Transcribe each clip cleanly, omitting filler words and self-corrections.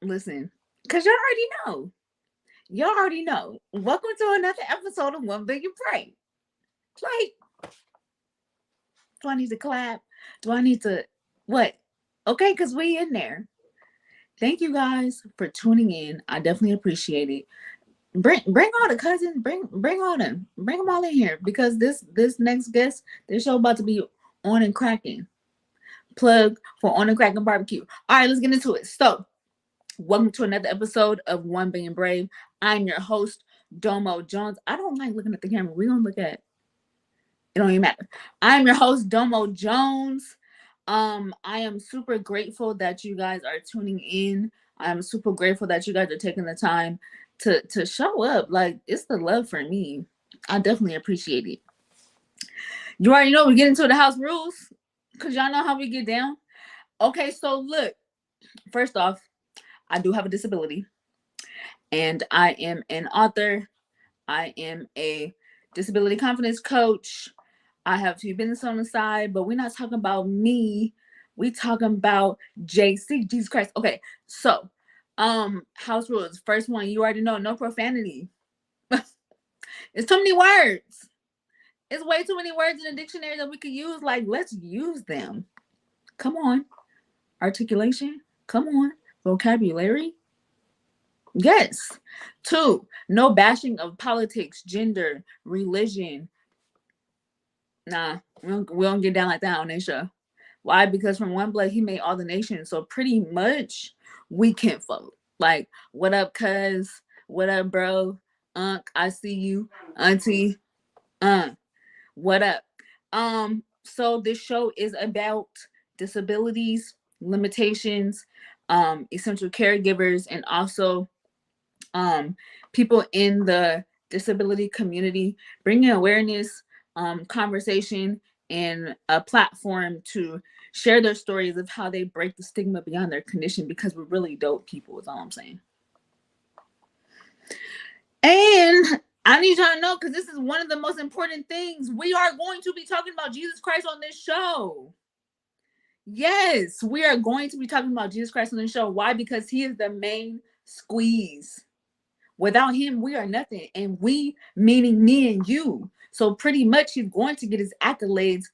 Listen, because y'all already know. Y'all already know. Welcome to another episode of One Big and Pray. Like, do I need to clap? Do I need to what? Okay, because we in there. Thank you guys for tuning in. I definitely appreciate it. Bring all the cousins. Bring all them. Bring them all in here because this next guest, this show about to be on and cracking. Plug for on and cracking barbecue. All right, let's get into it. So, welcome to another episode of One Being Brave. I'm your host, Domo Jones. I don't like looking at the camera. We're gonna look at it. Don't even matter. I'm your host, Domo Jones. I am super grateful that you guys are tuning in. I'm super grateful that you guys are taking the time to show up. Like, it's the love for me. I definitely appreciate it. You already know we get into the house rules because y'all know how we get down. Okay, so look, first off, I do have a disability and I am an author. I am a disability confidence coach. I have two business on the side, but we're not talking about me. We talking about JC, Jesus Christ. Okay, so house rules. First one, you already know, no profanity. It's too many words. It's way too many words in the dictionary that we could use. Like, let's use them. Come on. Articulation. Come on. Vocabulary. Yes. 2, no bashing of politics, gender, religion. Nah, we don't get down like that on this show. Why? Because from one blood he made all the nations. So pretty much we can't vote. Like, what up, cuz? What up, bro? I see you. Auntie. What up? So this show is about disabilities, limitations, essential caregivers, and also people in the disability community, bringing awareness, conversation, and a platform to share their stories of how they break the stigma beyond their condition, because we're really dope people is all I'm saying. And I need y'all to know, because this is one of the most important things, we are going to be talking about Jesus Christ on this show. Yes, we are going to be talking about Jesus Christ on this show. Why? Because he is the main squeeze. Without him, we are nothing. And we, meaning me and you. So pretty much he's going to get his accolades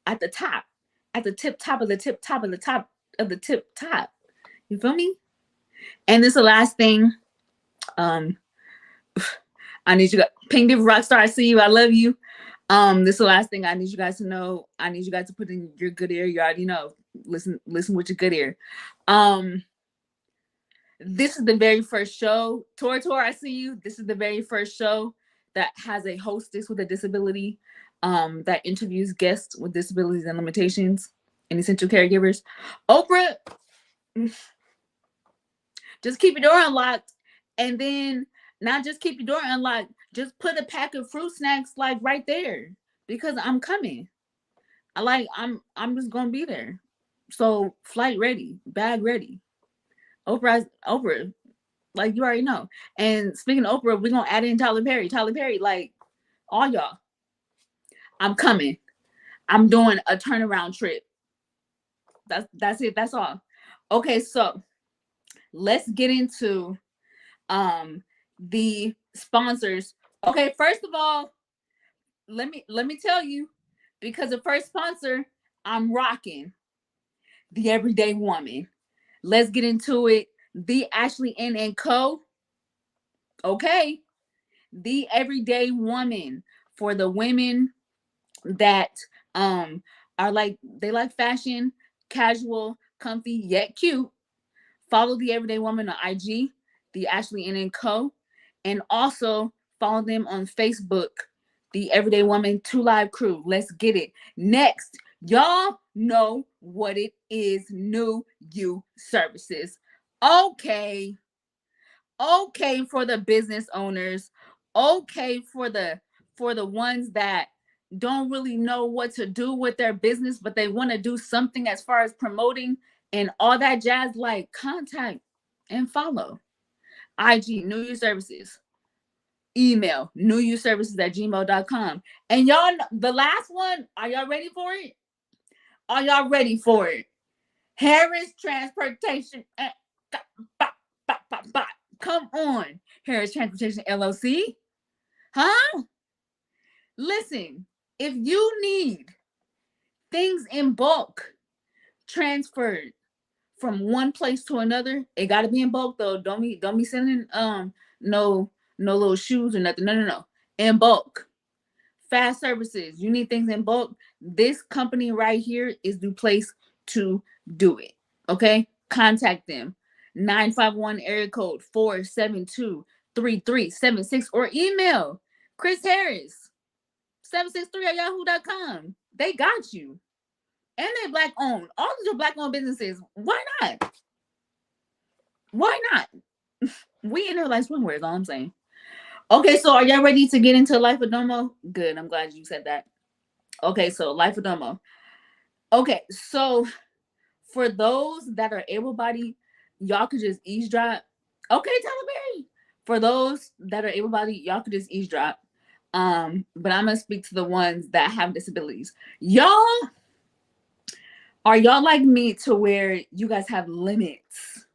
at the top. At the top of the top of the top of the top. You feel me? And this is the last thing. I need you guys. Pink Diva Rockstar, I see you. I love you. This is the last thing I need you guys to know. I need you guys to put in your good ear. You already know. Listen with your good ear. This is the very first show. Tor, I see you. This is the very first show that has a hostess with a disability, that interviews guests with disabilities and limitations and essential caregivers. Oprah, just keep your door unlocked, and then not just keep your door unlocked, just put a pack of fruit snacks like right there, because I'm coming. I'm just gonna be there. So flight ready, bag ready. Oprah, like you already know. And speaking of Oprah, we're gonna add in Tyler Perry. Tyler Perry, like all y'all. I'm coming. I'm doing a turnaround trip. That's it. That's all. Okay, so let's get into the sponsors. Okay, first of all, let me tell you, because the first sponsor I'm rocking, the Everyday Woman. Let's get into it. The Ashley N and Co. Okay, the Everyday Woman, for the women that are like, they like fashion, casual, comfy yet cute. Follow the Everyday Woman on IG, the Ashley N and Co. And also follow them on Facebook, the Everyday Woman 2 Live Crew. Let's get it. Next, y'all know what it is. New You Services. Okay, for the business owners. Okay, for the ones that don't really know what to do with their business, but they want to do something as far as promoting and all that jazz. Like, contact and follow IG New You Services. Email newuservices@gmail.com. And y'all, the last one, are y'all ready for it? Are y'all ready for it? Harris Transportation. Come on, Harris Transportation LLC. Huh? Listen, if you need things in bulk transferred from one place to another, it got to be in bulk though. Don't be sending no little shoes or nothing. No, no, no. In bulk. Fast services. You need things in bulk. This company right here is the place to do it. Okay? Contact them. 951 area code 472-3376 or email Chris Harris 763 at yahoo.com. They got you. And they black owned. All of your black owned businesses. Why not? Why not? We in there like swimwear is all I'm saying. Okay, so are y'all ready to get into Life of Domo? Good. I'm glad you said that. Okay, so Life of Domo. Okay, so for those that are able-bodied, y'all could just eavesdrop. Okay, Tyler Berry. For those that are able-bodied, y'all could just eavesdrop. But I'm gonna speak to the ones that have disabilities. Are y'all like me to where you guys have limits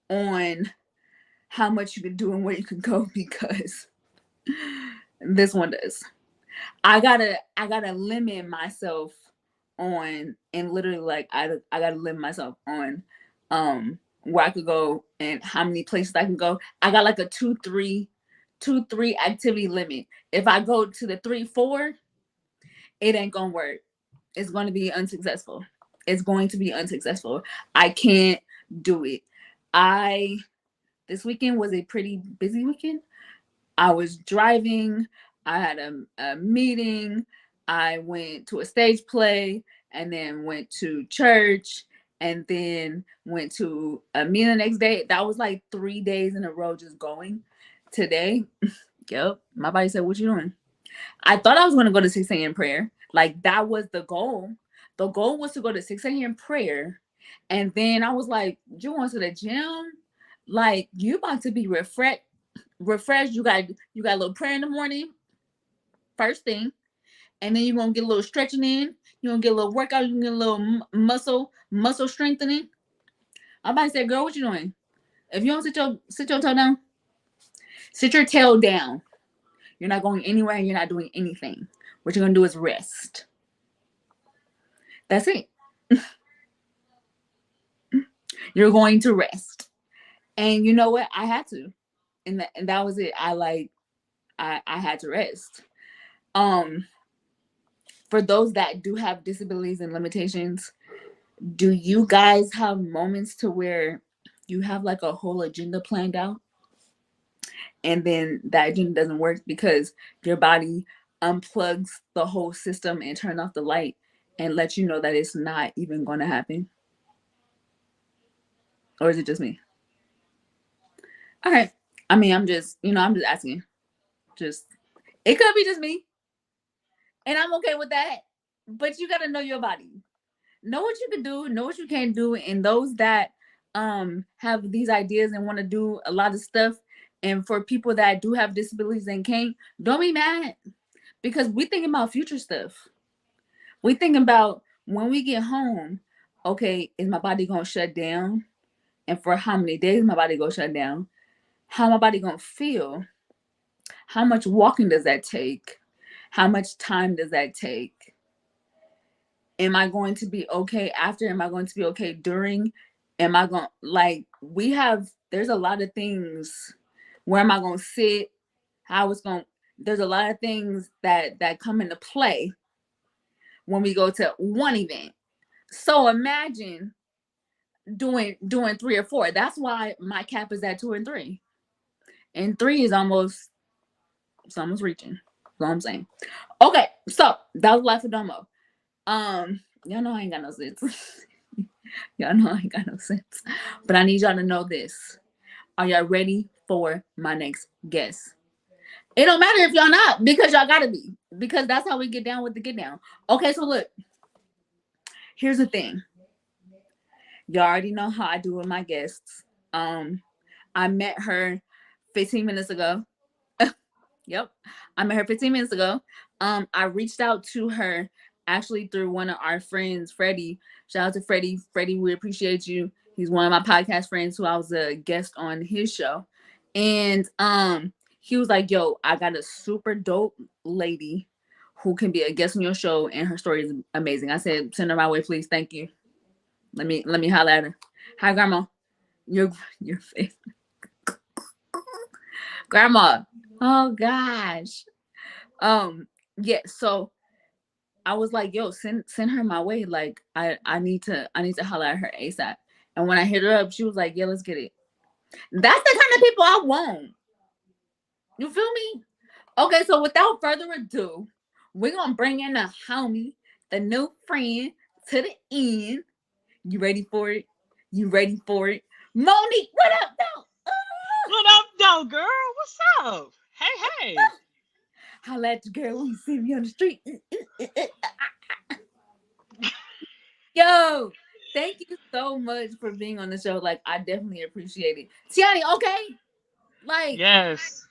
on how much you can do and where you can go? Because this one does. I gotta limit myself on, and literally like I gotta limit myself on where I could go and how many places I can go. I got like a 2-3 activity limit. If I go to the 3-4, it ain't gonna work. It's going to be unsuccessful. It's going to be unsuccessful. I can't do it. This weekend was a pretty busy weekend. I was driving. I had a meeting. I went to a stage play and then went to church and then went to a meeting the next day. That was like 3 days in a row just going. Today, yep, my body said, what you doing? I thought I was going to go to 6 a.m. prayer. Like that was the goal. The goal was to go to 6 a.m. prayer. And then I was like, you going to the gym? Like you about to be refreshed. You got a little prayer in the morning, first thing. And then you're going to get a little stretching in. You're going to get a little workout. You can get a little muscle strengthening. I about to say, girl, what you doing? If you don't sit your toe down, sit your tail down. You're not going anywhere and you're not doing anything. What you're going to do is rest. That's it. You're going to rest. And you know what? I had to. And that was it. I had to rest. For those that do have disabilities and limitations, do you guys have moments to where you have like a whole agenda planned out and then that agenda doesn't work because your body unplugs the whole system and turn off the light and let you know that it's not even going to happen? Or is it just me? All right. I mean, I'm just asking. It could be just me. And I'm okay with that. But you got to know your body. Know what you can do, know what you can't do. And those that have these ideas and want to do a lot of stuff, and for people that do have disabilities and can't, don't be mad. Because we thinking about future stuff. We thinking about when we get home, okay, is my body gonna shut down? And for how many days my body gonna shut down? How my body gonna feel? How much walking does that take? How much time does that take? Am I going to be okay after? Am I going to be okay during? Am I going there's a lot of things. Where am I going to sit? There's a lot of things that come into play when we go to one event. So imagine doing 3 or 4. That's why my cap is at 2 and 3. And 3 is almost reaching. That's what I'm saying. Okay, so that was Life of Domo. Y'all know I ain't got no sense. Y'all know I ain't got no sense. But I need y'all to know this. Are y'all ready for my next guest? It don't matter if y'all not, because y'all gotta be. Because that's how we get down with the get down. Okay, so look. Here's the thing. Y'all already know how I do with my guests. I met her 15 minutes ago. Yep. I met her 15 minutes ago. I reached out to her actually through one of our friends, Freddie. Shout out to Freddie. Freddie, we appreciate you. He's one of my podcast friends who I was a guest on his show. And he was like, "Yo, I got a super dope lady who can be a guest on your show, and her story is amazing." I said, "Send her my way, please. Thank you. Let me holler at her. Hi, grandma. Your face, grandma. Oh gosh. Um, yeah. So I was like, "Yo, send her my way. Like, I need to holler at her ASAP." And when I hit her up, she was like, "Yeah, let's get it." That's the kind of people I want. You feel me? Okay, so without further ado, we're gonna bring in the homie, the new friend, to the end. You ready for it? You ready for it? Monique, what up, though? What up, though, girl? What's up? Hey, hey. Holla at your girl when you see me on the street. Yo, thank you so much for being on the show. Like, I definitely appreciate it. Tiani, okay? Like, Yes.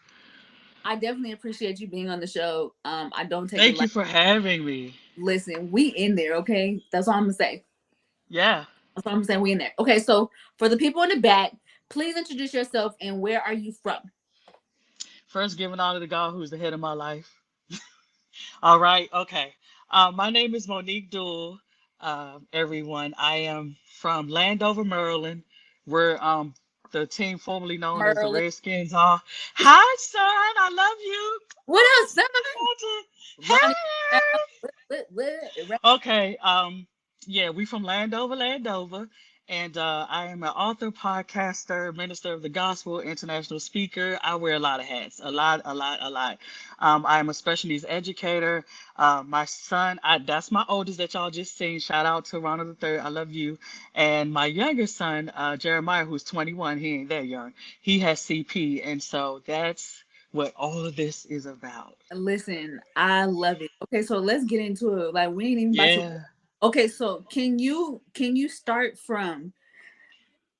I definitely appreciate you being on the show. I don't take it Thank you like, for having me. listen, we in there, okay? That's all I'm gonna say. Yeah. That's all I'm saying. We in there. Okay, so for the people in the back, please introduce yourself and where are you from? First, giving honor to God, who's the head of my life. All right. Okay. My name is Monique Duell. Everyone, I am from Landover, Maryland, where the team formerly known as the Merlin. Redskins are. Hi, son. I love you. What else, son? Ronnie. Hey. What? Okay. Yeah, we from Landover, Landover, and I am an author, podcaster, minister of the gospel, international speaker. I wear a lot of hats, a lot, a lot, a lot. I am a special needs educator. My son, that's my oldest that y'all just seen. Shout out to Ronald the Third. I love you. And my younger son, Jeremiah, who's 21. He ain't that young. He has CP, and so that's what all of this is about. Listen, I love it. Okay, so let's get into it. Like we ain't even about to. Yeah. Okay, so can you start from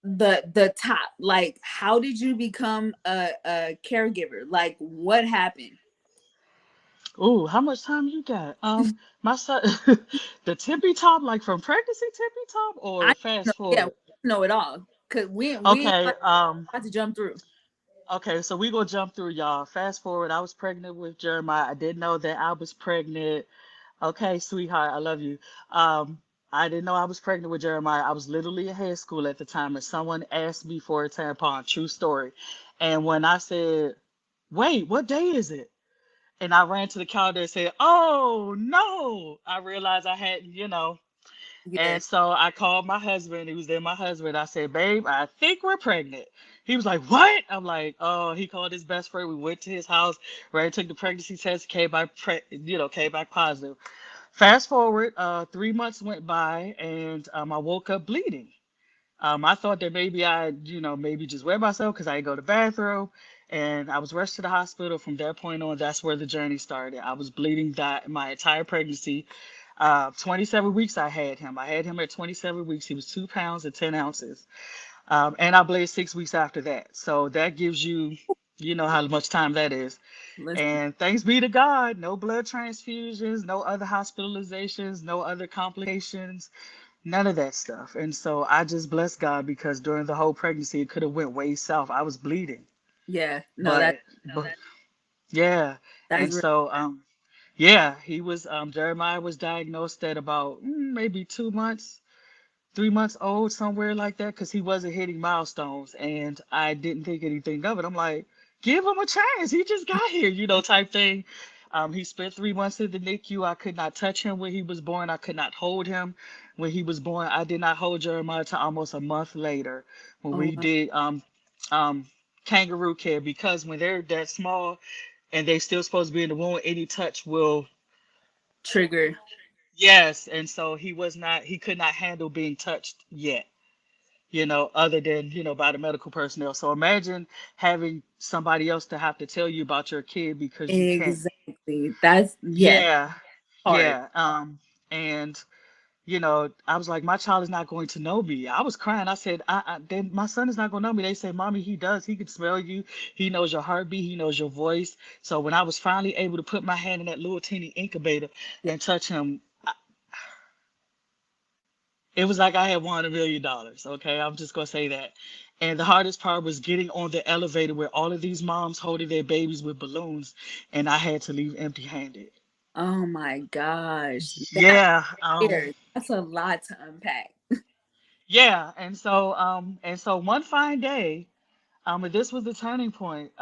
the top? Like, how did you become a caregiver? Like, what happened? Ooh, how much time you got? My son, the tippy top, like from pregnancy tippy top, or I know, fast yeah, forward? we know it all because we ain't Okay, about to jump through. okay, so we gonna jump through y'all. Fast forward, I was pregnant with Jeremiah. I didn't know that I was pregnant. Okay, sweetheart, I love you. Um, I didn't know I was pregnant with Jeremiah. I was literally in high school at the time, and someone asked me for a tampon. True story. And when I said, "Wait, what day is it?" and I ran to the calendar and said, "Oh no!" I realized I hadn't, Yeah, And so I called my husband. He was there, my husband. I said, "Babe, I think we're pregnant." He was like, "What?" I'm like, "Oh." He called his best friend. We went to his house. Right, took the pregnancy test. Came back positive. Fast forward, 3 months went by, and I woke up bleeding. I thought that maybe maybe just wear myself because I didn't go to the bathroom. And I was rushed to the hospital. From that point on, that's where the journey started. I was bleeding that my entire pregnancy. 27 weeks I had him. I had him at 27 weeks. He was 2 pounds and 10 ounces. And I bled 6 weeks after that. So that gives you, how much time that is. listen, And thanks be to God, no blood transfusions, no other hospitalizations, no other complications, none of that stuff. And so I just bless God because during the whole pregnancy, it could have went way south. I was bleeding, yeah, no, but yeah. that's And real. so, yeah, Jeremiah was diagnosed at about maybe 2 months, 3 months old, somewhere like that, because he wasn't hitting milestones. And I didn't think anything of it. I'm like, give him a chance. He just got here, type thing. He spent 3 months in the NICU. I could not touch him when he was born. I could not hold him when he was born. I did not hold Jeremiah till almost a month later when Oh we my, did um, kangaroo care, because when they're that small and they still supposed to be in the womb, any touch will. trigger. Yes, and so he could not handle being touched yet, other than, by the medical personnel. So imagine having somebody else to have to tell you about your kid because you can't. Exactly. That's yeah, Yeah, hard. yeah. And I was like, my child is not going to know me. I was crying. I said, my son is not going to know me. They say, "Mommy, he does. He can smell you. He knows your heartbeat. He knows your voice." So when I was finally able to put my hand in that little teeny incubator Yeah. and touch him, It was like I had won $1 million. Okay, I'm just gonna say that. And the hardest part was getting on the elevator with all of these moms holding their babies with balloons, and I had to leave empty-handed. Oh my gosh. That Yeah, is, that's a lot to unpack. yeah. And so one fine day, and this was the turning point.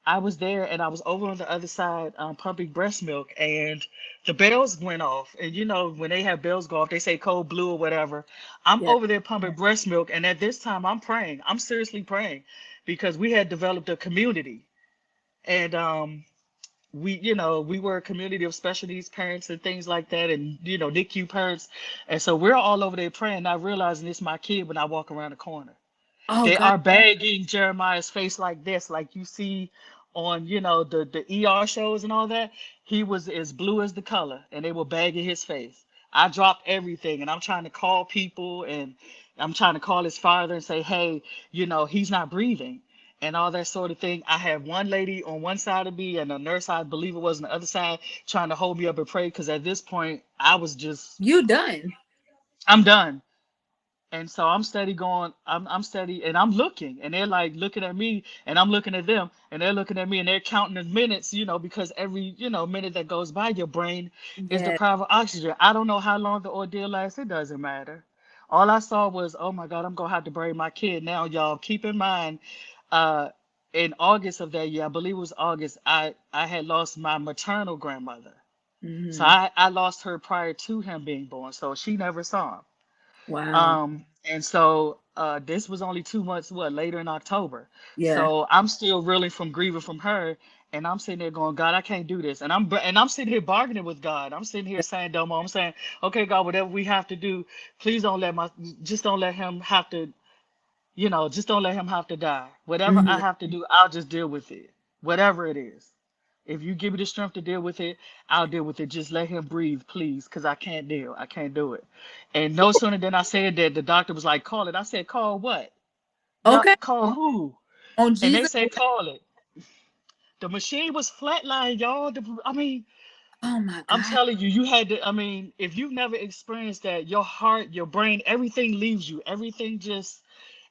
I was there and I was over on the other side, pumping breast milk, and the bells went off. And you know, when they have bells go off, they say code blue or whatever. I'm Yeah. over there pumping breast milk, and at this time I'm praying. I'm seriously praying because we had developed a community. And we were a community of special needs parents and things like that, and NICU parents. And so we're all over there praying, not realizing it's my kid when I walk around the corner. Oh They God. are bagging Jeremiah's face like this, like you see on, the ER shows and all that. He was as blue as the color, and they were bagging his face. I dropped everything, and I'm trying to call people, and I'm trying to call his father and say, hey, he's not breathing, and all that sort of thing. I had one lady on one side of me, and a nurse, I believe it was, on the other side, trying to hold me up and pray, because at this point, I was just, You done. I'm done. And so I'm steady going, I'm steady, and I'm looking, and they're like looking at me, and I'm looking at them, and they're looking at me, and they're counting the minutes, because every, minute that goes by, your brain is Yeah. deprived of oxygen. I don't know how long the ordeal lasts. It doesn't matter. All I saw was, oh my God, I'm gonna have to bury my kid now, y'all. Keep in mind, uh, in August of that year, I believe it was August, I had lost my maternal grandmother. So Hmm. I lost her prior to him being born, so she never saw him. Wow. And so this was only 2 months, later in October. Yeah. So I'm still reeling from grieving from her, and I'm sitting there going, God, I can't do this. And I'm sitting here bargaining with God. I'm sitting here saying, Domo, I'm saying, okay, God, whatever we have to do, please just don't let him have to, just don't let him have to die. Whatever I Hmm. have to do, I'll just deal with it, whatever it is. If you give me the strength to deal with it, I'll deal with it. Just let him breathe, please, because I can't deal. I can't do it. And no sooner than I said that, the doctor was like, call it. I said, call what? Okay. Call who? On And they Jesus. said, call it. The machine was flatlined, y'all. I mean, Oh my I'm God. telling you, you had to, I mean, if you've never experienced that, your heart, your brain, everything leaves you. Everything just,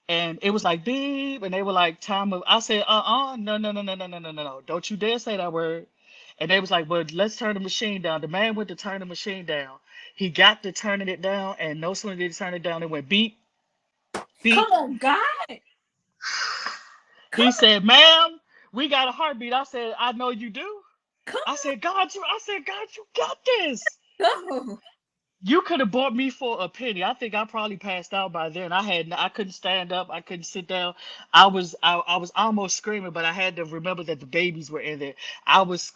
and it was like beep, and they were like, time of, I said, no, no, no, no, no, no, no, no, no, don't you dare say that word. And they was like, well, let's turn the machine down. The man went to turn the machine down. He got to turning it down, and no sooner did he turn it down, it went beep, Come beep. on, God. He Come said, ma'am, we got a heartbeat. I said, I know you do. come I said, God, you got this. on. You could have bought me for a penny. I think I probably passed out by then. I couldn't stand up. I couldn't sit down. I was almost screaming, but I had to remember that the babies were in there. I was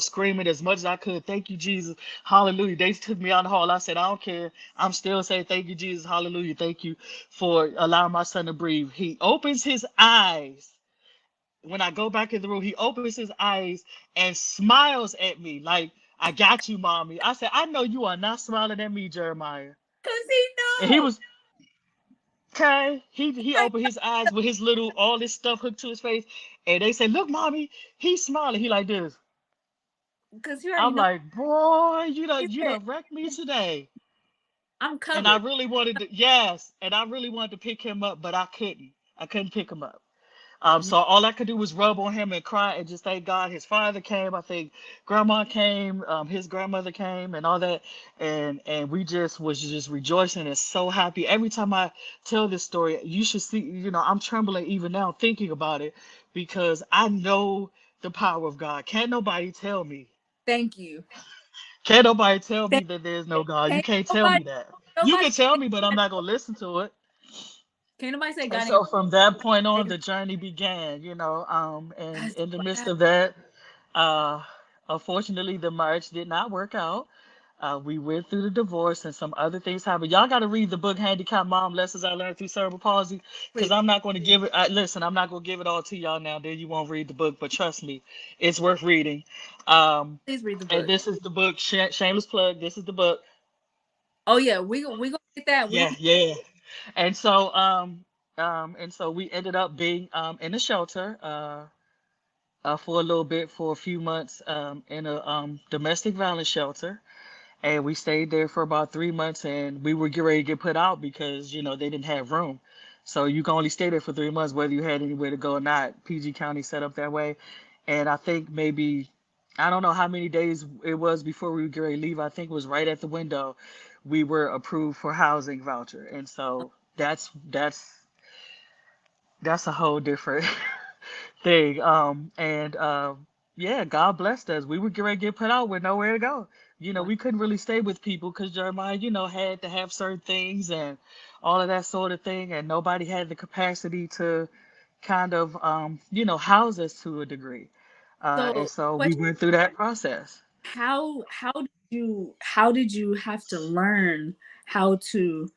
screaming as much as I could. Thank you, Jesus. Hallelujah. They took me out in the hall. I said, I don't care. I'm still saying thank you, Jesus. Hallelujah. Thank you for allowing my son to breathe. He opens his eyes. When I go back in the room, he opens his eyes and smiles at me like, I got you, mommy. I said, I know you are not smiling at me, Jeremiah. Cause he And he knows. was okay. He opened his eyes with his little all this stuff hooked to his face, and they said, "Look, mommy, he's smiling." He like this. Cause you already I'm know. like, boy, you He done you said, done wrecked me today. I'm And I covered. really wanted to, yes, and I really wanted to pick him up, but I couldn't. I couldn't pick him up. So all I could do was rub on him and cry and just thank God. His father came, I think grandma came, his grandmother came, and all that, and we just was just rejoicing and so happy. Every time I tell this story, you should see, I'm trembling even now thinking about it because I know the power of God. Can't nobody tell me. Thank you. Can't nobody tell me Thank, that there's no God. You can't can't tell nobody, me that. You nobody, can tell me, but I'm not gonna listen to it. can't nobody say And God ain't. so from that point on, the journey began, and That's in the midst wow. of that, uh, unfortunately, the marriage did not work out. We went through the divorce and some other things happened. Y'all got to read the book Handicapped Mom Lessons I Learned Through Cerebral Palsy because Please, I'm not going to give it. Listen, I'm not going to give it all to y'all now. Then you won't read the book, but trust me, it's worth reading. Um, please read the and book. this is the book. Shameless plug. This is the book. Oh yeah, we gonna get that. We Yeah, gonna yeah. And so, we ended up being in a shelter for a little bit, for a few months, in a domestic violence shelter. and we stayed there for about 3 months, and we were getting ready to get put out because they didn't have room. So you can only stay there for 3 months whether you had anywhere to go or not. PG County set up that way. And I think maybe, I don't know how many days it was before we were getting ready to leave. I think it was right at the window we were approved for housing voucher. And so that's a whole different thing. And yeah, God blessed us. We were getting ready to get put out with nowhere to go. Wow. We couldn't really stay with people because Jeremiah, had to have certain things and all of that sort of thing, and nobody had the capacity to kind of, house us to a degree. And So, so we question: went through that process. how did you have to learn how to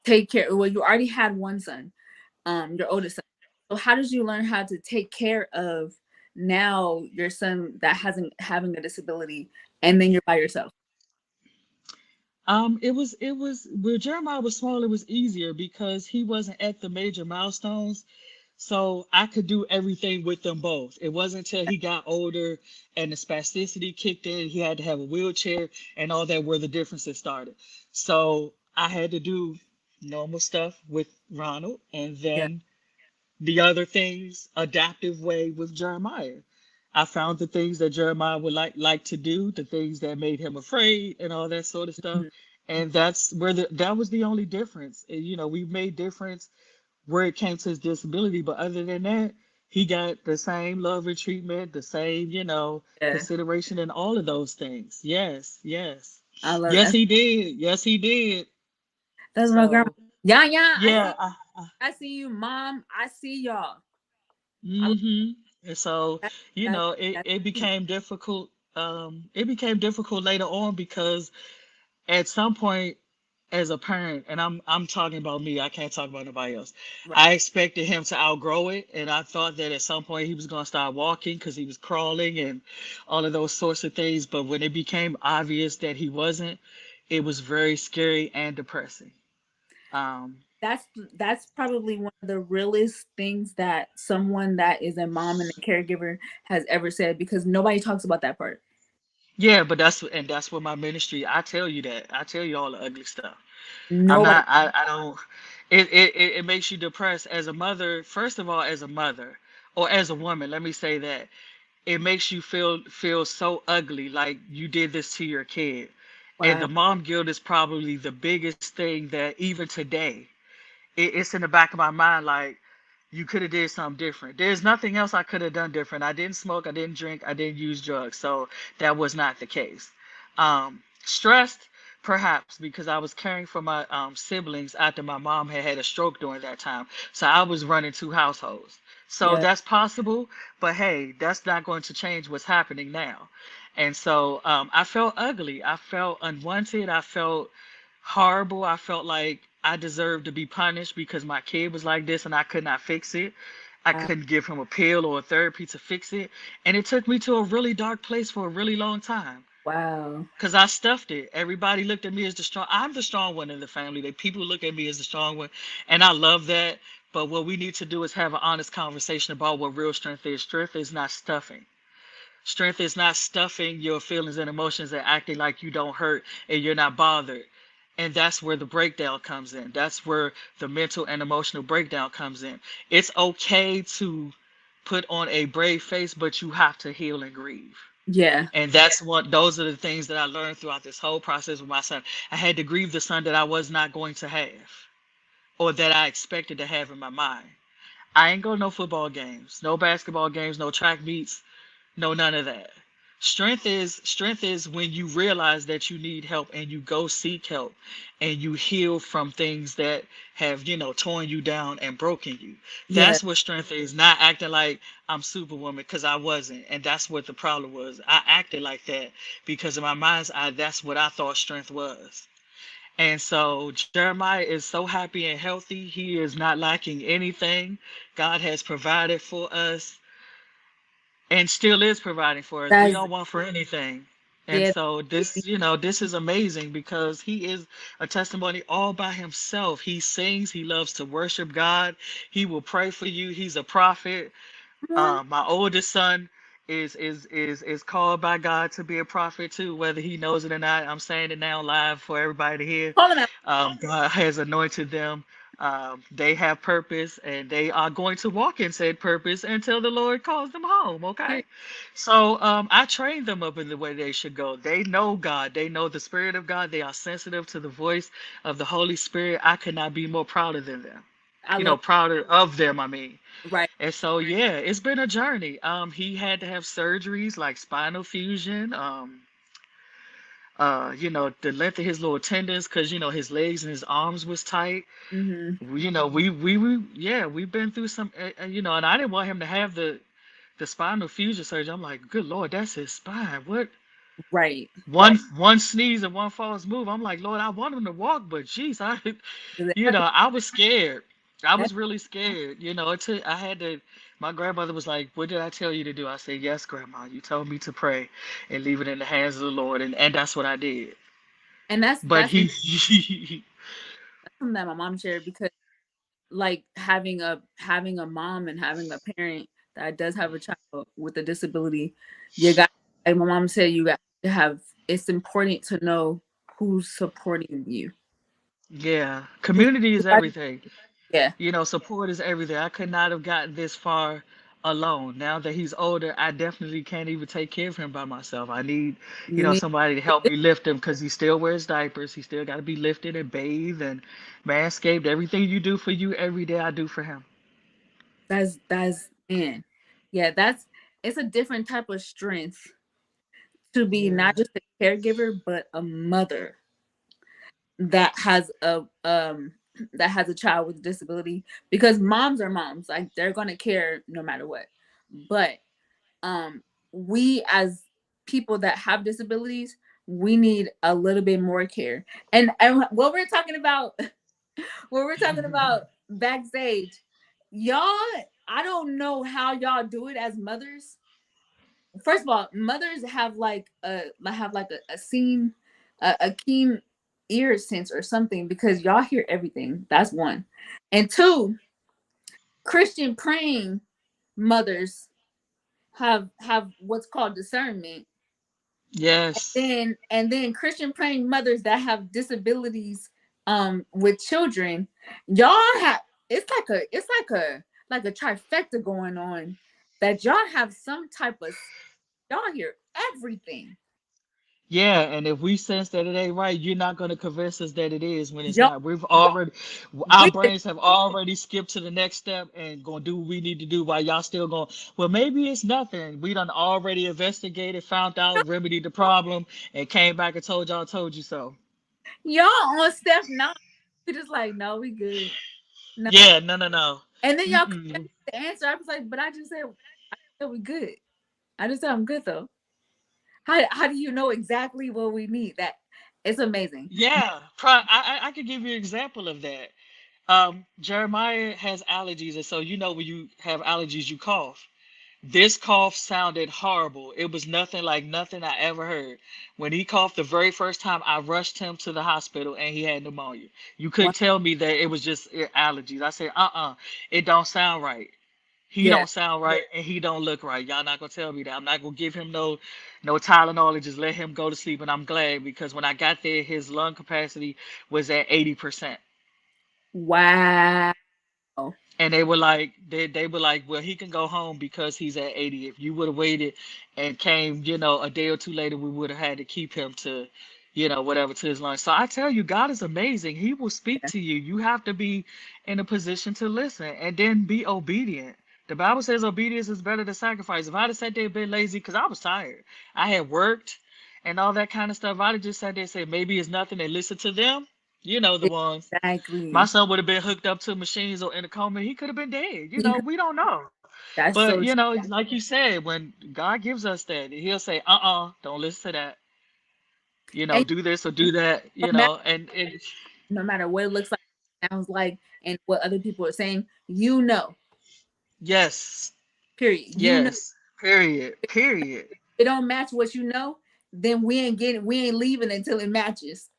take care? Well, you already had one son, your oldest son. So how did you learn how to take care of now your son that hasn't having a disability, and then you're by yourself? It was where Jeremiah was small, it was easier because he wasn't at the major milestones. So I could do everything with them both. It wasn't until he got older and the spasticity kicked in, he had to have a wheelchair and all that where the differences started. So I had to do normal stuff with Ronald, and Yeah. then the other things adaptive way with Jeremiah. I found the things that Jeremiah would like to do, the things that made him afraid and all that sort of stuff. Mhm. And that's where that was the only difference. We made difference where it came to his disability, but other than that, he got the same love and treatment, the same, Yeah, consideration and all of those things. Yes, yes. I love Yes, that. he did. Yes, he did. That's my grandma. So, Yeah, yeah. I yeah, see. I see you, mom. I see y'all. I love mm-hmm. And so, that. That it, that's it key. became difficult. It became difficult later on because at some point as a parent, and I'm talking about me, I can't talk about nobody else. Right. I expected him to outgrow it, and I thought that at some point he was going to start walking because he was crawling and all of those sorts of things. But when it became obvious that he wasn't, it was very scary and depressing. Um, That's that's probably one of the realest things that someone that is a mom and a caregiver has ever said, because nobody talks about that part. yeah, but that's what my ministry. I tell you that. I tell you all the ugly stuff. I'm Nobody. not. I don't. It makes you depressed as a mother. First of all, as a mother or as a woman, let me say that it makes you feel so ugly, like you did this to your kid. And Wow. the mom guilt is probably the biggest thing that even today it's in the back of my mind, like you could have did something different. There's nothing else I could have done different. I didn't smoke, I didn't drink, I didn't use drugs, so that was not the case. Stressed, perhaps because I was caring for my siblings after my mom had a stroke during that time, so I was running two households. So Yeah. that's possible, but hey, that's not going to change what's happening now. And so I felt ugly. I felt unwanted. I felt horrible. I felt like I deserved to be punished because my kid was like this and I could not fix it. I Wow. couldn't give him a pill or a therapy to fix it. And it took me to a really dark place for a really long time Wow. because I stuffed it. Everybody looked at me as the strong. I'm the strong one in the family. That people look at me as the strong one, and I love that. But what we need to do is have an honest conversation about what real strength is. Strength is not stuffing. Strength is not stuffing your feelings and emotions and acting like you don't hurt and you're not bothered. And that's where the breakdown comes in. That's where the mental and emotional breakdown comes in. It's okay to put on a brave face, but you have to heal and grieve. Yeah. And that's what those are the things that I learned throughout this whole process with my son. I had to grieve the son that I was not going to have or that I expected to have in my mind. I ain't go to no football games, no basketball games, no track meets, no, none of that. Strength is when you realize that you need help and you go seek help and you heal from things that have, torn you down and broken you. Yeah. That's what strength is, not acting like I'm superwoman because I wasn't. And that's what the problem was. I acted like that because in my mind's eye, that's what I thought strength was. And so Jeremiah is so happy and healthy. He is not lacking anything. God has provided for us and still is providing for us. We That's don't want for anything. And yeah. so this is amazing because he is a testimony all by himself. He sings, he loves to worship God. He will pray for you. He's a prophet. Come on. My oldest son is called by God to be a prophet too, whether he knows it or not. I'm saying it now live for everybody to hear. Call them out. God has anointed them. They have purpose, and they are going to walk in said purpose until the Lord calls them home. Okay, Period. so I train them up in the way they should go. They know God. They know the Spirit of God. They are sensitive to the voice of the Holy Spirit. I could not be more prouder than them. I love Prouder of them. I mean. right. And so yeah, it's been a journey. He had to have surgeries like spinal fusion, the length of his little tendons, because his legs and his arms was tight. Mm-hmm. We've been through some, and I didn't want him to have the spinal fusion surgery. I'm like, good Lord, that's his spine. What? Right. One sneeze and one false move. I'm like, Lord, I want him to walk, but jeez, I was scared. I That, was really scared. I had to. My grandmother was like, "What did I tell you to do?" I said, "Yes, Grandma. You told me to pray and leave it in the hands of the Lord, and that's what I did." and that's But that's he, something that my mom shared because like having a mom and having a parent that does have a child with a disability, you got like my mom said, you got to have it's important to know who's supporting you. yeah, Who, community is who- everything. yeah. Support is everything. I could not have gotten this far alone. Now that he's older, I definitely can't even take care of him by myself. I need, You need somebody to help me lift him because he still wears diapers. He still got to be lifted and bathed and manscaped. Everything you do for you every day, I do for him. that's man. Yeah, that's it's a different type of strength to be Yeah. not just a caregiver but a mother that has a that has a child with a disability because moms are moms like they're going to care no matter what, but um we as people that have disabilities we need a little bit more care, and what we're talking about what we're talking about backstage, y'all, I don't know how y'all do it as mothers. First of all, mothers have like a scene, a keen ear sense or something because y'all hear everything. That's one, and two, Christian praying mothers have what's called discernment. Yes. And then Christian praying mothers that have disabilities with children, y'all have it's like a trifecta going on that y'all have some type of y'all hear everything. Yeah, and if we sense that it ain't right, you're not going to convince us that it is when it's Y'all not. Our we brains have already skipped to the next step and going to do what we need to do while y'all still going, well, maybe it's nothing. We done already investigated, found out, remedied the problem, and came back and told you so. y'all on step 9. We just like, no, we good. No. Yeah, no, no, no. And then y'all come back Mm-mm. with the answer. I was like, but I said we good. I just said I'm good though. How do you know exactly what we need? That it's amazing. Yeah, I could give you an example of that. Jeremiah has allergies, and so when you have allergies, you cough. This cough sounded horrible. It was nothing like nothing I ever heard. When he coughed the very first time, I rushed him to the hospital and he had pneumonia. You One, couldn't tell me that it was just allergies. I said, it don't sound right. He yeah, don't sound right and he don't look right. Y'all not gonna tell me that. I'm not gonna give him no Tylenol and just let him go to sleep. And I'm glad because when I got there, his lung capacity was at 80%. wow. And they were like, well, he can go home because he's at 80. If you would have waited and came, a day or two later, we would have had to keep him to, whatever, to his lunch. So I tell you, God is amazing. He will speak Yeah. to you. You have to be in a position to listen and then be obedient. The Bible says obedience is better than sacrifice. If I'd have sat there and been lazy, because I was tired, I had worked and all that kind of stuff, I'd have just sat there and said, maybe it's nothing, and listen to them. The ones. My Exactly. son would have been hooked up to machines or in a coma. He could have been dead. You could- We don't know. That's But, so true. like you said, when God gives us that, he'll say, don't listen to that. And Do this or do that, no matter, and no matter what it looks like, sounds like, and what other people are saying, you know, yes, period. You know, yes, period, period. it don't match what you know, then we ain't leaving until it matches.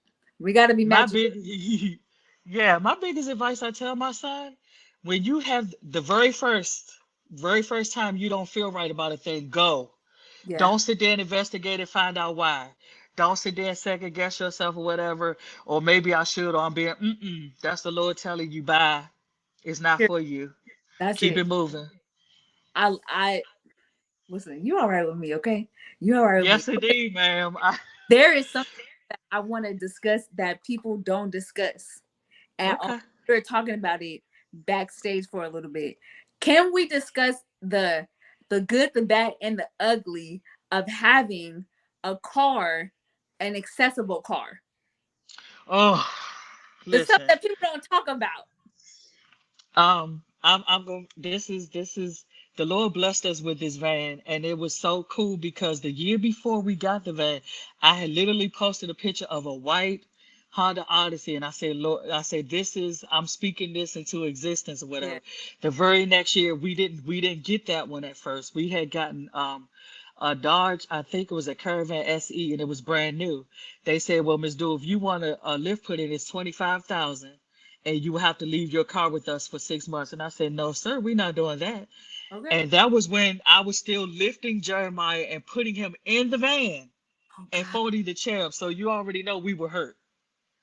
We got to be My matching. big, yeah, my biggest advice I tell my son, when you have the very first time you don't feel right about a thing, go. Yeah. Don't sit there and investigate and find out why. Don't sit there and second guess yourself or whatever. Or maybe I should, or I'm being, that's the Lord telling you, bye. It's not Here, for you. that's Keep it. it moving. I listen. You all right with me? Okay. You all right with me? Yes, Okay. indeed, ma'am. There is something that I want to discuss that people don't discuss at all. Okay. We were talking about it backstage for a little bit. Can we discuss the good, the bad, and the ugly of having a car, an accessible car? Oh, The stuff listen. that people don't talk about. I'm going. This is the Lord blessed us with this van, and it was so cool because the year before we got the van, I had literally posted a picture of a white Honda Odyssey, and I said, Lord, I said, this is, I'm speaking this into existence or Yeah. whatever. The very next year, we didn't get that one at first. We had gotten a Dodge, I think it was a Caravan SE, and it was brand new. They said, well, Miss Duell, if you want a lift put in, it's 25,000 and you will have to leave your car with us for 6 months. And I said, no, sir, we're not doing that. Okay. And that was when I was still lifting Jeremiah and putting him in the van Oh and God. folding the chair up. So you already know we were hurt.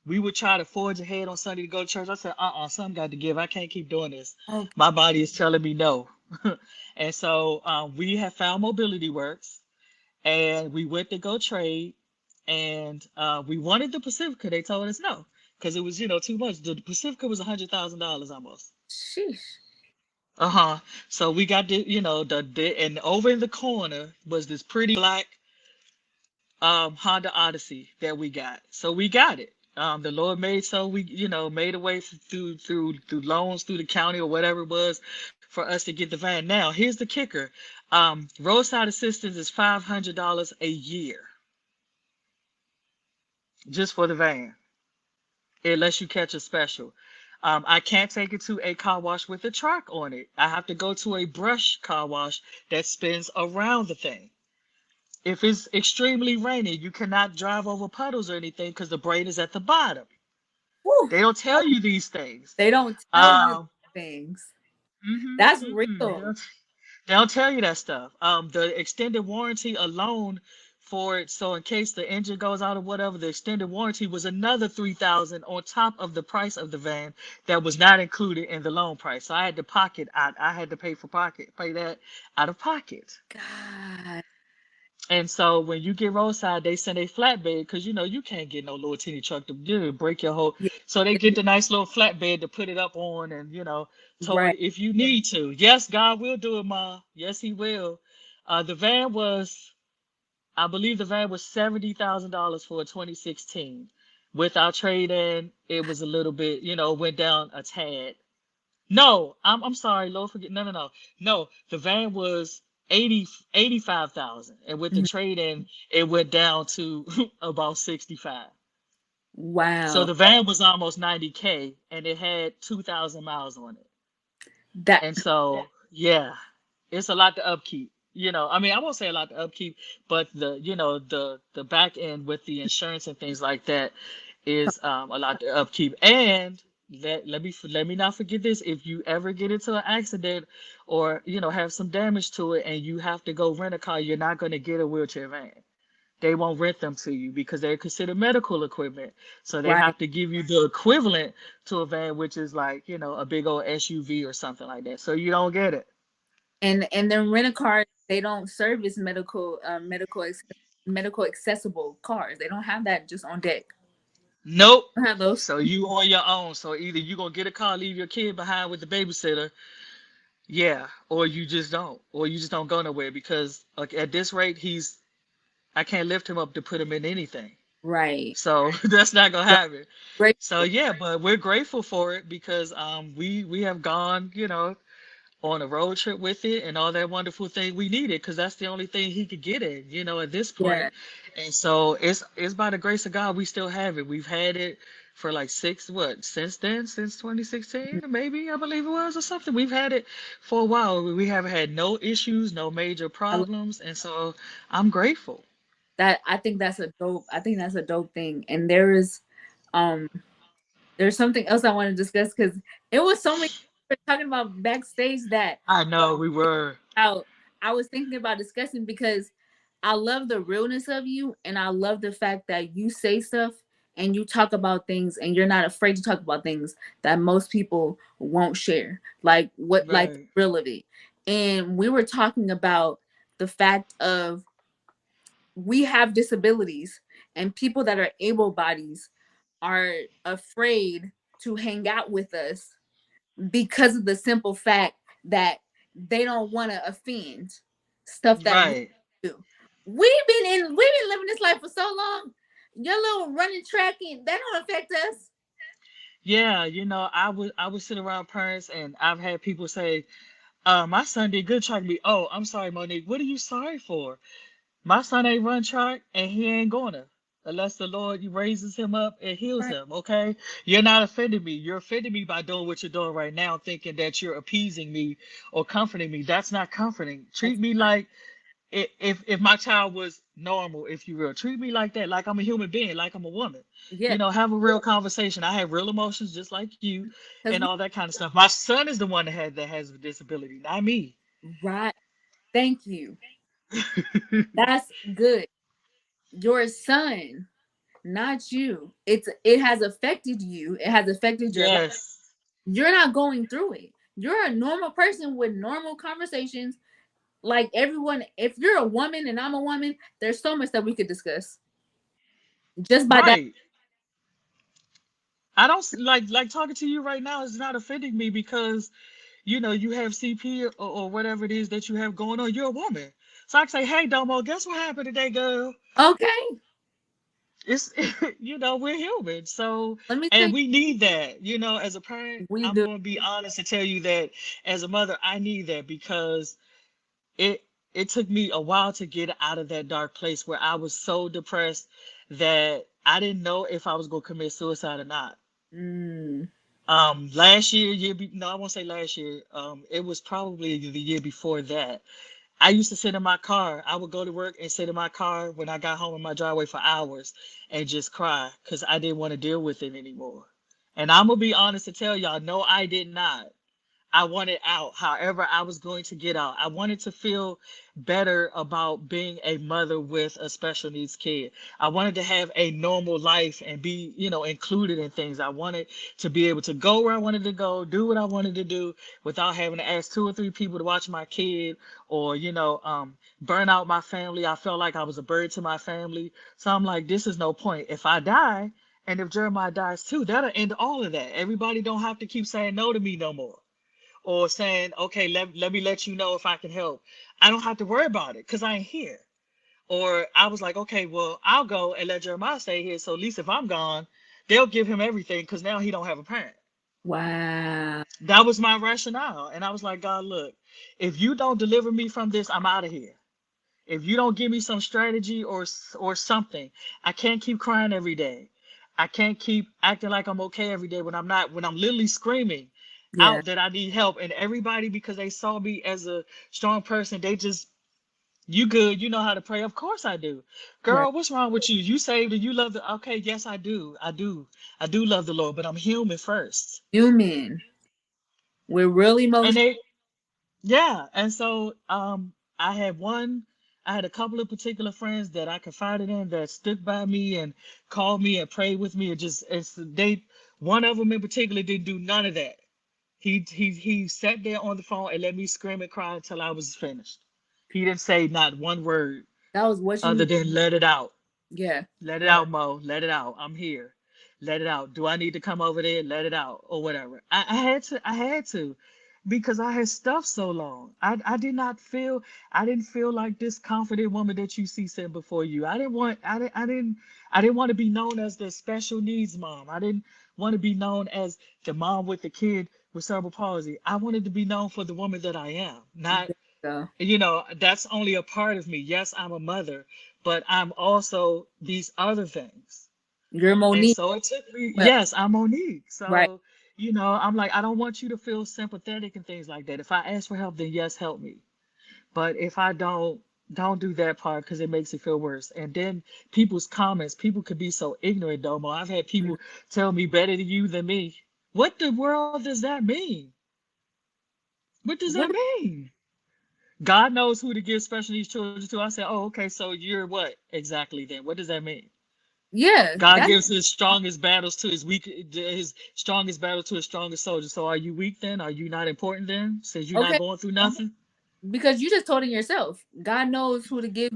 We would try to forge ahead on Sunday to go to church. I said, something got to give. I can't keep doing this. Okay. My body is telling me no. And so we have found Mobility Works and we went to go trade and we wanted the Pacifica. They told us no because it was, too much. The Pacifica was $100,000 almost. Sheesh. Uh-huh. So we got the and over in the corner was this pretty black Honda Odyssey that we got. So we got it. The Lord made so we made a way through loans through the county or whatever it was for us to get the van. Now here's the kicker. Roadside assistance is $500 a year just for the van, unless you catch a special. I can't take it to a car wash with a track on it. I have to go to a brush car wash that spins around the thing. If it's extremely rainy, you cannot drive over puddles or anything because the brain is at the bottom. Whew. They don't tell you these things. They don't tell you Um, things. That's they real. don't tell you that stuff. The extended warranty alone for it, so in case the engine goes out or whatever, the extended warranty was another 3,000 on top of the price of the van that was not included in the loan price. So I had to I had to pay that out of pocket. God. And so when you get roadside, they send a flatbed because you can't get no little teeny truck to break your whole. Yeah. So they get the nice little flatbed to put it up on and tow it Right. if you need to. Yes, God will do it, Ma. Yes, He will. The van was, I believe, the van was $70,000 for a 2016. With our trade in, it was a little bit, went down a tad. No, I'm sorry, Lord forget. No, no, no. No, the van was 85,000, and with the Mhm. trade in, it went down to about 65. So Wow. the van was almost 90K and it had 2,000 miles on it. That And so, yeah, it's a lot to upkeep. I mean, I won't say a lot to upkeep, but the back end with the insurance and things like that is a lot to upkeep. And let me not forget this: if you ever get into an accident or have some damage to it, and you have to go rent a car, you're not going to get a wheelchair van. They won't rent them to you because they're considered medical equipment. So they right. have to give you the equivalent to a van, which is like, a big old SUV or something like that. So you don't get it. And then rent a car, they don't service medical accessible cars. They don't have that just on deck. Nope. They don't have those. So you on your own. So either you gonna get a car, leave your kid behind with the babysitter, yeah, or you just don't, or you just don't go nowhere because like at this rate, I can't lift him up to put him in anything. Right. So that's not gonna Right. happen. Great. So yeah, but we're grateful for it because we have gone, on a road trip with it and all that wonderful thing we needed because that's the only thing he could get in, at this point. Yeah. And so it's by the grace of God we still have it. We've had it for like since then, since 2016, maybe I believe it was or something. We've had it for a while. We haven't had no issues, no major I love problems, and so I'm grateful. that. I think that's a dope. I think that's a dope thing. And um there's something else I want to discuss because it was so many people talking about backstage that I know we were. out I was thinking about discussing because I love the realness of you, and I love the fact that you say stuff and you talk about things, and you're not afraid to talk about things that most people won't share. Like what, like the Right. real of it. And we were talking about the fact of we have disabilities, and people that are able bodies are afraid to hang out with us because of the simple fact that they don't want to offend stuff that we Right. do. We've been living this life for so long. Your little running tracking that don't affect us. Yeah, I would sit around parents and I've had people say, my son did good trying to be, oh, I'm sorry, Monique. What are you sorry for? My son ain't run track and he ain't gonna. Unless the Lord raises him up and heals Right. him, okay? You're not offending me. You're offending me by doing what you're doing right now, thinking that you're appeasing me or comforting me. That's not comforting. That's Treat me not. like if my child was normal, if you will. Treat me like that, like I'm a human being, like I'm a woman. Yeah. Have a real conversation. I have real emotions just like you Because and we all that kind of stuff. My son is the one that has a disability, not me. right. Thank you. That's good. Your son, not you. It has affected you. It has affected your life. Yes. You're not going through it. You're a normal person with normal conversations. Like everyone, if you're a woman and I'm a woman, there's so much that we could discuss just by that. Right. I don't like talking to you right now is not offending me because you have CP or whatever it is that you have going on. You're a woman. So I can say, hey Domo, guess what happened today, girl? Okay, It's we're human. So let me tell and you, we need that. As a parent, we I'm do. gonna be honest and tell you that as a mother, I need that because it it took me a while to get out of that dark place where I was so depressed that I didn't know if I was gonna commit suicide or not. Mm, Last year, no, I won't say last year. It was probably the year before that. I used to sit in my car. I would go to work and sit in my car when I got home in my driveway for hours and just cry because I didn't want to deal with it anymore. And I'm gonna be honest and tell y'all, no, I did not. I wanted out. However, I was going to get out. I wanted to feel better about being a mother with a special needs kid. I wanted to have a normal life and be, included in things. I wanted to be able to go where I wanted to go, do what I wanted to do without having to ask two or three people to watch my kid or, burn out my family. I felt like I was a burden to my family. So I'm like, this is no point. If I die, and if Jeremiah dies too, that'll end all of that. Everybody don't have to keep saying no to me no more or saying, okay, let me let you know if I can help. I don't have to worry about it because I ain't here. Or I was like, okay, well, I'll go and let Jeremiah stay here. So at least if I'm gone, they'll give him everything because now he don't have a parent. wow. That was my rationale. And I was like, God, look, if you don't deliver me from this, I'm out of here. If you don't give me some strategy or something, I can't keep crying every day. I can't keep acting like I'm okay every day when I'm not, when I'm literally screaming Yeah. out that I need help. And everybody, because they saw me as a strong person, they just, you good, you know how to pray. Of course I do. Right. Girl, what's wrong with you? You saved and you love the, okay, yes, I do. I do. I do love the Lord, but I'm human first. Human with real And emotion. yeah, and so I had one, I had a couple of particular friends that I confided in that stood by me and called me and prayed with me and just one of them in particular didn't do none of that. He sat there on the phone and let me scream and cry until I was finished. He didn't say not one word That was what you other need. than let it out. Yeah. Let it out, Mo. Let it out. I'm here. Let it out. Do I need to come over there? Let it out or whatever. I had to. I had to, because I had stuffed so long. I did not feel. I didn't feel like this confident woman that you see sitting before you. I didn't want. I didn't want to be known as the special needs mom. I didn't want to be known as the mom with the kid with cerebral palsy. I wanted to be known for the woman that I am, not, So that's only a part of me. Yes, I'm a mother, but I'm also these other things. you're And Monique. so it took me, Well, yes, I'm Monique. right. So, I'm like, I don't want you to feel sympathetic and things like that. If I ask for help, then yes, help me. But if I don't do that part because it makes it feel worse. And then people's comments, people could be so ignorant, Domo. I've had Mm, people tell me better to you than me. What the world does that mean? What does that what? mean? God knows who to give special needs children to. I said, oh, okay, so you're what exactly then? What does that mean? Yeah, God that's gives his strongest battles to his strongest battle to his strongest soldiers. So are you weak then? Are you not important then? Since you're not okay. going through nothing? Because you just told it yourself. God knows who to give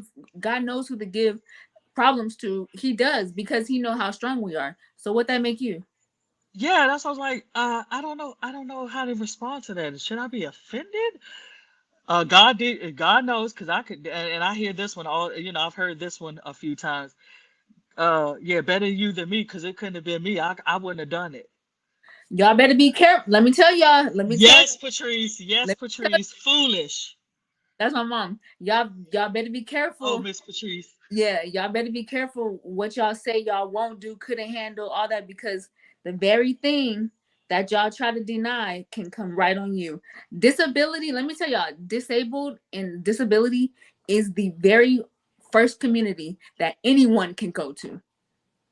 problems to. He does because he know how strong we are. So what that make you? Yeah, that's what I was like. I don't know. I don't know how to respond to that. Should I be offended? God did. God knows, because I could, and I hear this one all. I've heard this one a few times. Yeah, better you than me, because it couldn't have been me. I wouldn't have done it. Y'all better be careful. Let me tell y'all. Let me tell you. Yes, Patrice. Yes, Let me tell you. Patrice. Foolish. That's my mom. Y'all better be Oh, careful. Miss Patrice. Yeah, y'all better be careful what y'all say y'all won't do, couldn't handle, all that, because the very thing that y'all try to deny can come right on you. Disability, let me tell y'all, disabled and disability is the very first community that anyone can go to.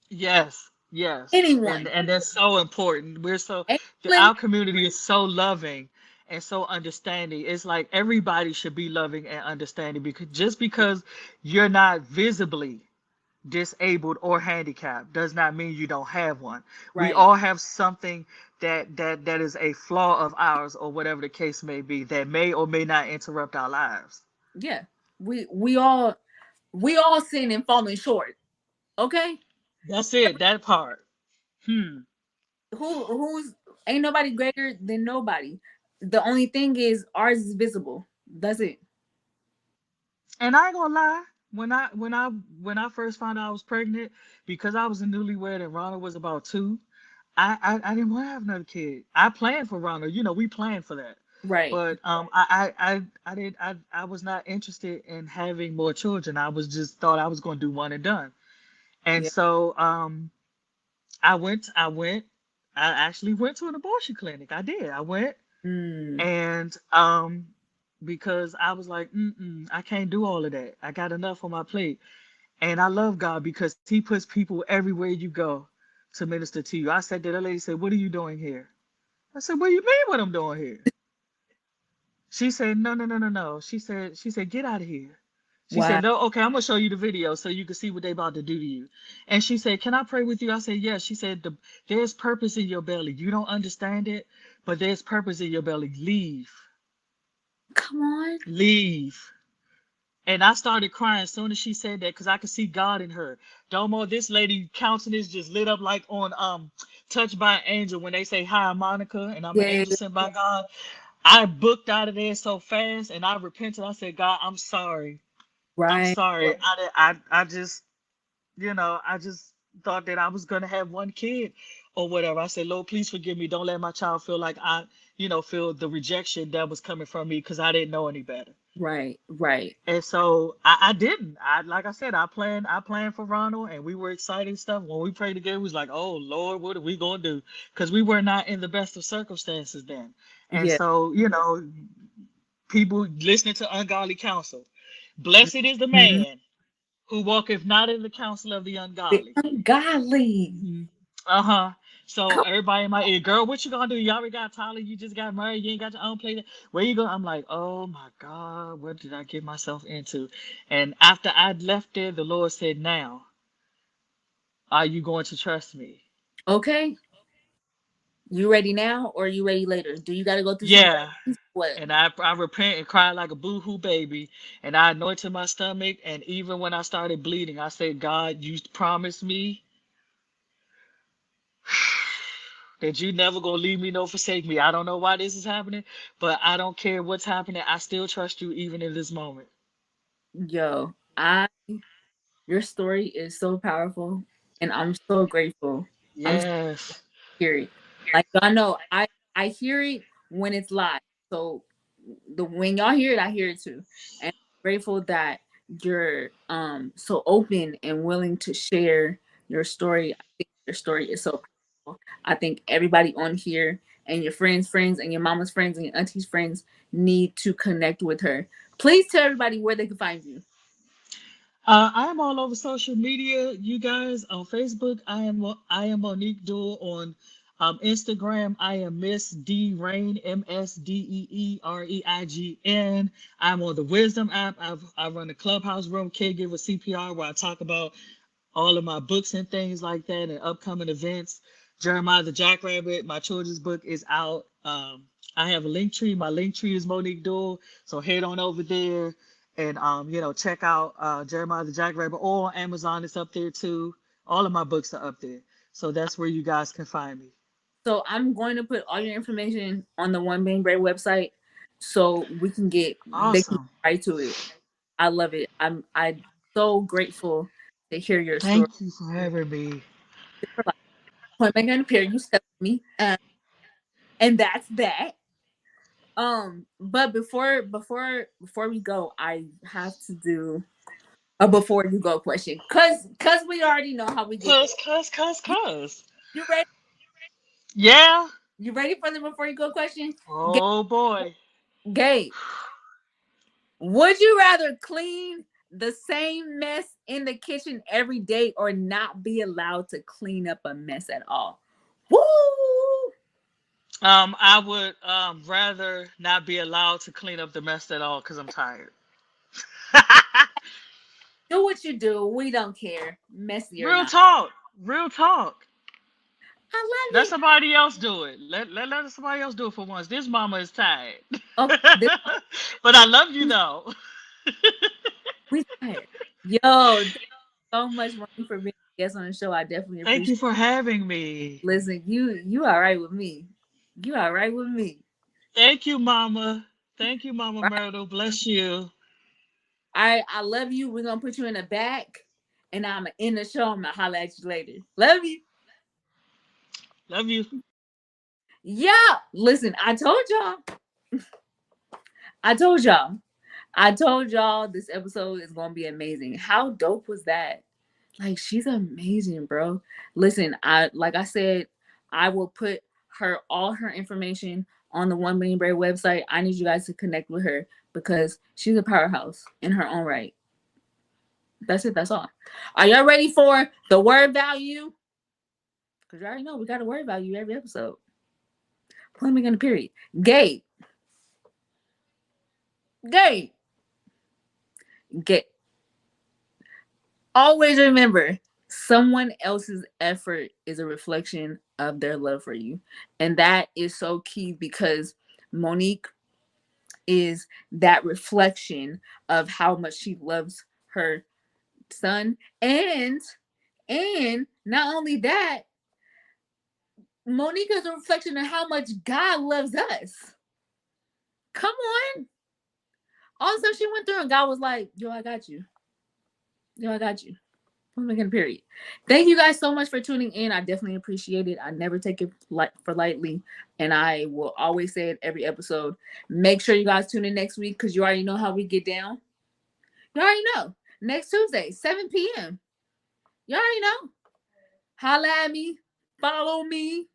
Yes, yes, and Anyone. that's so important. We're so Anyone. our community is so loving and so understanding. It's like everybody should be loving and understanding, because just because you're not visibly disabled or handicapped does not mean you don't have one. We Right. all have something that is a flaw of ours, or whatever the case may be, that may or may not interrupt our lives. Yeah. We all sin and falling short. Okay? That's it, that part. Hmm. Who's ain't nobody greater than nobody. The only thing is ours is visible. That's it. And I ain't gonna lie, when I first found out I was pregnant, because I was a newlywed and Ronald was about 2, I didn't want to have another kid. I planned for Ronald, we planned for that. Right. But I did I was not interested in having more children. I was just thought I was gonna do one and done. And Yeah. so I actually went to an abortion clinic. I did. I went, Mm. and because I was like, I can't do all of that. I got enough on my plate. And I love God because He puts people everywhere you go to minister to you. I said to that lady, said, "What are you doing here?" I said, "What do you mean what I'm doing here?" She said, "No, no, no, no, no." She said, "Get out of here." She Wow. said, "No, okay, I'm gonna show you the video so you can see what they about to do to you." And she said, "Can I pray with you?" I said, "Yes." She said, "There's purpose in your belly. You don't understand it, but there's purpose in your belly. Leave, Come on. leave." And I started crying as soon as she said that, because I could see God in her. Domo, this lady countenance just lit up like on Touched by an Angel, when they say, "Hi, I'm Monica, and I'm an Yeah. angel sent by God." I booked out of there so fast, and I repented. I said, "God, I'm sorry. I'm Right. sorry. I just, I just thought that I was gonna have one kid or whatever." I said, "Lord, please forgive me. Don't let my child feel like feel the rejection that was coming from me, because I didn't know any better." Right. Right. And so I didn't. Like I said, I planned for Ronald, and we were excited and stuff. When we prayed together, we was like, "Oh Lord, what are we gonna do?" Because we were not in the best of circumstances then. And Yeah. so, people listening to ungodly counsel. Blessed is the Mhm. man who walketh not in the counsel of the The ungodly. ungodly. Uh-huh. So Come. everybody in my ear, "Girl, what you gonna do? You already got Tyler, you just got married, you ain't got your own place. Where you going?" I'm like, "Oh my God, what did I get myself into?" And after I'd left there, the Lord said, "Now, are you going to trust me?" Okay. You ready now or you ready later? Do you got to go through some Yeah. things? What? And I repent and cried like a boo-hoo baby. And I anointed my stomach. And even when I started bleeding, I said, "God, you promised me that you never gonna leave me nor forsake me. I don't know why this is happening, but I don't care what's happening. I still trust you even in this moment." Yo, your story is so powerful and I'm so grateful. I'm Yes. hear it. Like I know I hear it when it's live. So the when y'all hear it, I hear it too. And I'm grateful that you're so open and willing to share your story. I think your story is so powerful. I think everybody on here and your friends, and your mama's friends and your auntie's friends need to connect with her. Please tell everybody where they can find you. I am all over social media, you guys. On Facebook, I am Monique Duell. On Instagram, I am Miss D Rain, MSDEEREIGN. I'm on the Wisdom app. I run the Clubhouse Room Caregiver CPR where I talk about all of my books and things like that and upcoming events. Jeremiah the Jackrabbit, my children's book is out. I have a link tree. My link tree is Monique Duell. So head on over there and check out Jeremiah the Jackrabbit, or on Amazon. It's up there too. All of my books are up there. So that's where you guys can find me. So I'm going to put all your information on the One Bang Bread website, so they can get Awesome. right to it. I love it. I so grateful to hear your story. Thank you for having me. Point blank on the pair, you stepped me, and that's that. But before we go, I have to do a before you go question, cause we already know how we get there. You, Cuz. you ready? Yeah. You ready for the before you go question? Oh boy. Gabe, would you rather clean the same mess in the kitchen every day or not be allowed to clean up a mess at all? Woo! I would rather not be allowed to clean up the mess at all because I'm tired. Do what you do. We don't care, messy or Real not. talk. Real talk. I love Let it. somebody else do it. Let somebody else do it for once. This mama is tired. Okay, this But I love you though. we tired. Yo, thank you so much, Ronnie, for being a guest on the show. I definitely Thank appreciate you it. for having me. Listen, you all right with me. You all right with me. Thank you, mama. Thank you, Mama Right? Myrtle. Bless you. I love you. We're gonna put you in the back and I'm gonna end the show. I'm gonna holler at you later. Love you. Love you. Yeah. Listen, I told y'all. I told y'all. I told y'all this episode is gonna be amazing. How dope was that? Like she's amazing, bro. Listen, I said, I will put her all her information on the One Million Bread website. I need you guys to connect with her because she's a powerhouse in her own right. That's it. That's all. Are y'all ready for the word value? Because you already know we got a word value every episode. Point me in the period. Gay. Gay. Gay. Always remember, someone else's effort is a reflection of their love for you. And that is so key because Monique is that reflection of how much she loves her son. And not only that, Monique is a reflection of how much God loves us. Come on. Also, she went through and God was like, yo, I got you. Yo, I got you. Period. Thank you guys so much for tuning in. I definitely appreciate it. I never take it for lightly, and I will always say it every episode. Make sure you guys tune in next week because you already know how we get down. You already know. Next Tuesday, 7 p.m. You already know. Holla at me, follow me,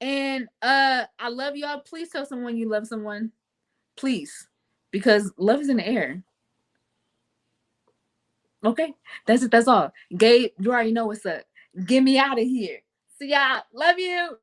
and I love y'all. Please tell someone you love someone, please, because love is in the air. Okay, that's it. That's all. Gabe, you already know what's up. Get me out of here. See y'all. Love you.